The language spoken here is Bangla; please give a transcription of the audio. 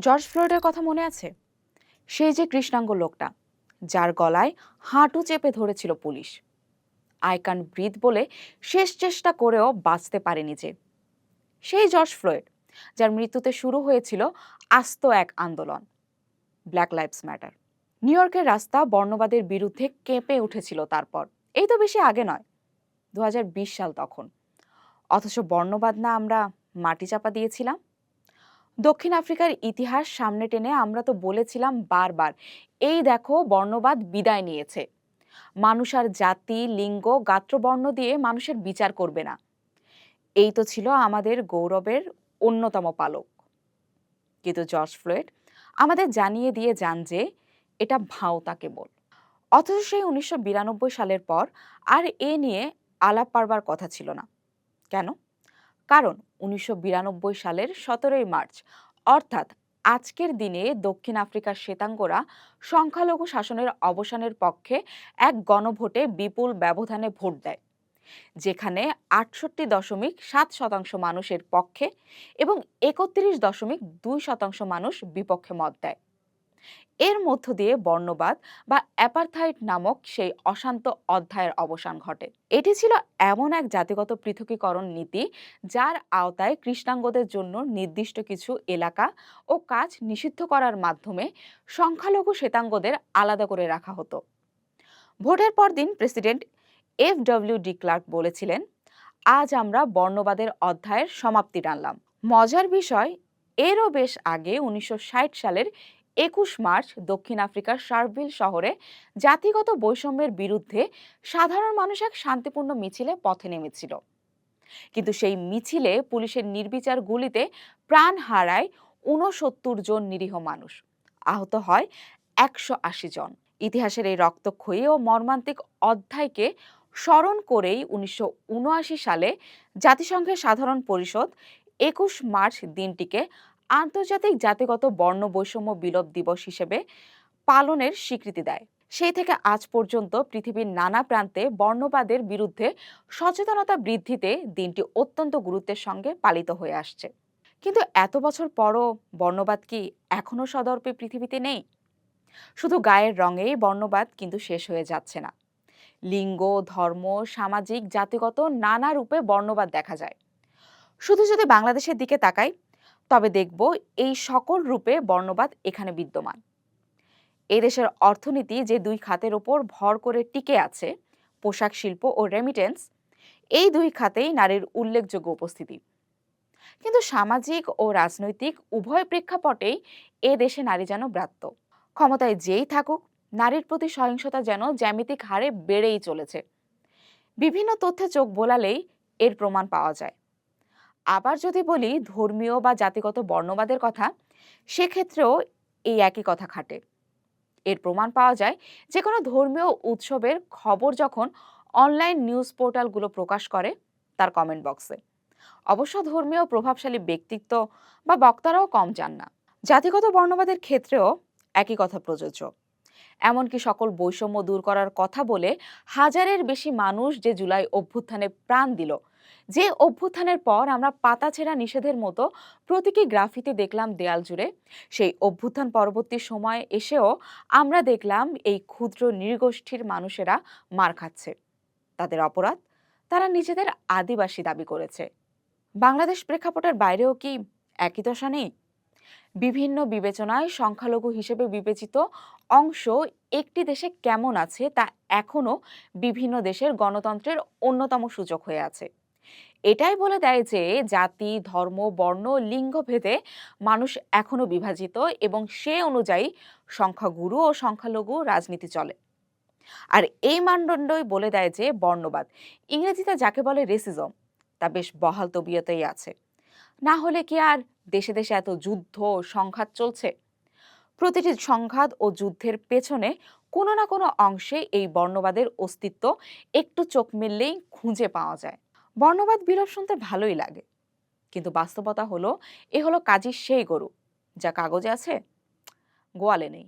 জর্জ ফ্লয়েডের কথা মনে আছে? সেই যে কৃষ্ণাঙ্গ লোকটা, যার গলায় হাঁটু চেপে ধরেছিল পুলিশ। আই ক্যান ব্রিথ বলে শেষ চেষ্টা করেও বাঁচতে পারেনি যে। সেই জর্জ ফ্লয়েড, যার মৃত্যুতে শুরু হয়েছিল আস্ত এক আন্দোলন, ব্ল্যাক লাইভস ম্যাটার। নিউ ইয়র্কের রাস্তা বর্ণবাদের বিরুদ্ধে কেঁপে উঠেছিল তারপর। এই তো বেশি আগে নয়, 2020 সাল তখন। অথচ বর্ণবাদ না আমরা মাটি চাপা দিয়েছিলাম। দক্ষিণ আফ্রিকার ইতিহাস সামনে টেনে আমরা তো বলেছিলাম বারবার, এই দেখো বর্ণবাদ বিদায় নিয়েছে। মানুষ আর জাতি, লিঙ্গ, গাত্রবর্ণ দিয়ে মানুষের বিচার করবে না। এই তো ছিল আমাদের গৌরবের অন্যতম পালক। কিন্তু জর্জ ফ্লয়েড আমাদের জানিয়ে দিয়ে যান যে এটা ভাওতা কেবল। অথচ সেই 1992 সালের পর আর এ নিয়ে আলাপ পারবার কথা ছিল না। কেন? কারণ 1992 সালের 17ই মার্চ, অর্থাৎ আজকের দিনে দক্ষিণ আফ্রিকার শ্বেতাঙ্গরা সংখ্যালঘু শাসনের অবসানের পক্ষে এক গণভোটে বিপুল ব্যবধানে ভোট দেয়, যেখানে 68.7% মানুষের পক্ষে এবং 31.2% মানুষ বিপক্ষে মত দেয়। এর মধ্য দিয়ে বর্ণবাদ বা অ্যাপারথাইড নামক সেই অশান্ত অধ্যায়ের অবসান ঘটে। এটি ছিল এমন এক জাতিগত পৃথকীকরণ নীতি যার আওতায় কৃষ্ণাঙ্গদের জন্য নির্দিষ্ট কিছু এলাকা ও কাজ নিষিদ্ধ করার মাধ্যমে সংখ্যালঘু শ্বেতাঙ্গদের আলাদা করে রাখা হতো। ভোটের পরদিন প্রেসিডেন্ট ডি ক্লার্ক বলেছিলেন, আজ আমরা বর্ণবাদের অধ্যায়ের সমাপ্তি টানলাম। মজার বিষয়, এরও বেশ আগে 1960 সালের 21 মার্চ দক্ষিণ আফ্রিকার শারভিল শহরে জাতিগত বৈষম্যের বিরুদ্ধে সাধারণ মানুষ এক শান্তিপূর্ণ মিছিলে পথে নেমেছিল। কিন্তু সেই মিছিলে পুলিশের নির্বিচার গুলিতে প্রাণ হারায় 69 জন নিরীহ মানুষ, আহত হয় 180 জন। ইতিহাসের এই রক্তক্ষয়ী ও মর্মান্তিক অধ্যায়কে স্মরণ করেই 1979 সালে জাতিসংঘের সাধারণ পরিষদ 21 মার্চ দিনটিকে আন্তর্জাতিক জাতিগত বর্ণ বৈষম্য বিলোপ দিবস হিসেবে পালনের স্বীকৃতি দেয়। সেই থেকে আজ পর্যন্ত পৃথিবীর নানা প্রান্তে বর্ণবাদের বিরুদ্ধে সচেতনতা বৃদ্ধিতে দিনটি অত্যন্ত গুরুত্বের সঙ্গে পালিত হয়ে আসছে। কিন্তু এত বছর পরও বর্ণবাদ কি এখনো সদর্পে পৃথিবীতে নেই? শুধু গায়ের রঙেই বর্ণবাদ কিন্তু শেষ হয়ে যাচ্ছে না। লিঙ্গ, ধর্ম, সামাজিক, জাতিগত নানা রূপে বর্ণবাদ দেখা যায়। শুধু যদি বাংলাদেশের দিকে তাকাই, তবে দেখব এই সকল রূপে বর্ণবাদ এখানে বিদ্যমান। এই দেশের অর্থনীতি যে দুই খাতের ওপর ভর করে টিকে আছে, পোশাক শিল্প ও রেমিটেন্স, এই দুই খাতেই নারীর উল্লেখযোগ্য উপস্থিতি। কিন্তু সামাজিক ও রাজনৈতিক উভয় প্রেক্ষাপটেই এ দেশে নারী যেন ব্রাত্য। ক্ষমতায় যেই থাকুক, নারীর প্রতি সহিংসতা যেন জ্যামিতিক হারে বেড়েই চলেছে। বিভিন্ন তথ্যে চোখ বোলালেই এর প্রমাণ পাওয়া যায়। আবার যদি বলি ধর্মীয় বা জাতিগত বর্ণবাদের কথা, সেক্ষেত্রেও এই একই কথা খাটে। এর প্রমাণ পাওয়া যায় যে কোনো ধর্মীয় উৎসবের খবর যখন অনলাইন নিউজ পোর্টালগুলো প্রকাশ করে তার কমেন্ট বক্সে। অবশ্য ধর্মীয় প্রভাবশালী ব্যক্তিত্ব বা বক্তারাও কম যান না। জাতিগত বর্ণবাদের ক্ষেত্রেও একই কথা প্রযোজ্য। এমনকি সকল বৈষম্য দূর করার কথা বলে হাজারের বেশি মানুষ যে জুলাই অভ্যুত্থানে প্রাণ দিল, যে অভ্যুত্থানের পর আমরা পাতাছেঁড়া নিষেধের মতো প্রতীকী গ্রাফিতি দেখলাম দেয়াল জুড়ে, সেই অভ্যুত্থান পরবর্তী সময়ে এসেও আমরা দেখলাম এই ক্ষুদ্র নৃগোষ্ঠীর মানুষেরা মার খাচ্ছে। তাদের অপরাধ, তারা নিজেদের আদিবাসী দাবি করেছে। বাংলাদেশ প্রেক্ষাপটের বাইরেও কি একই দশা নেই? বিভিন্ন বিবেচনায় সংখ্যালঘু হিসেবে বিবেচিত অংশ একটি দেশে কেমন আছে তা এখনো বিভিন্ন দেশের গণতন্ত্রের অন্যতম সূচক হয়ে আছে। এটাই বলে দেয় যে জাতি, ধর্ম, বর্ণ, লিঙ্গ ভেদে মানুষ এখনো বিভাজিত এবং সে অনুযায়ী সংখ্যাগুরু ও সংখ্যালঘু রাজনীতি চলে। আর এই মানদণ্ডই বলে দেয় যে বর্ণবাদ, ইংরেজিতে যাকে বলে রেসিজম, তা বেশ বহাল তবিয়তেই আছে। না হলে কি আর দেশে দেশে এত যুদ্ধ ও সংঘাত চলছে? প্রতিটি সংঘাত ও যুদ্ধের পেছনে কোনো না কোনো অংশে এই বর্ণবাদের অস্তিত্ব একটু চোখ মেললেই খুঁজে পাওয়া যায়। বর্ণবাদ বিলোপ শুনতে ভালোই লাগে, কিন্তু বাস্তবতা হলো এ হলো কাজী সেই গরু যা কাগজে আছে, গোয়ালে নেই।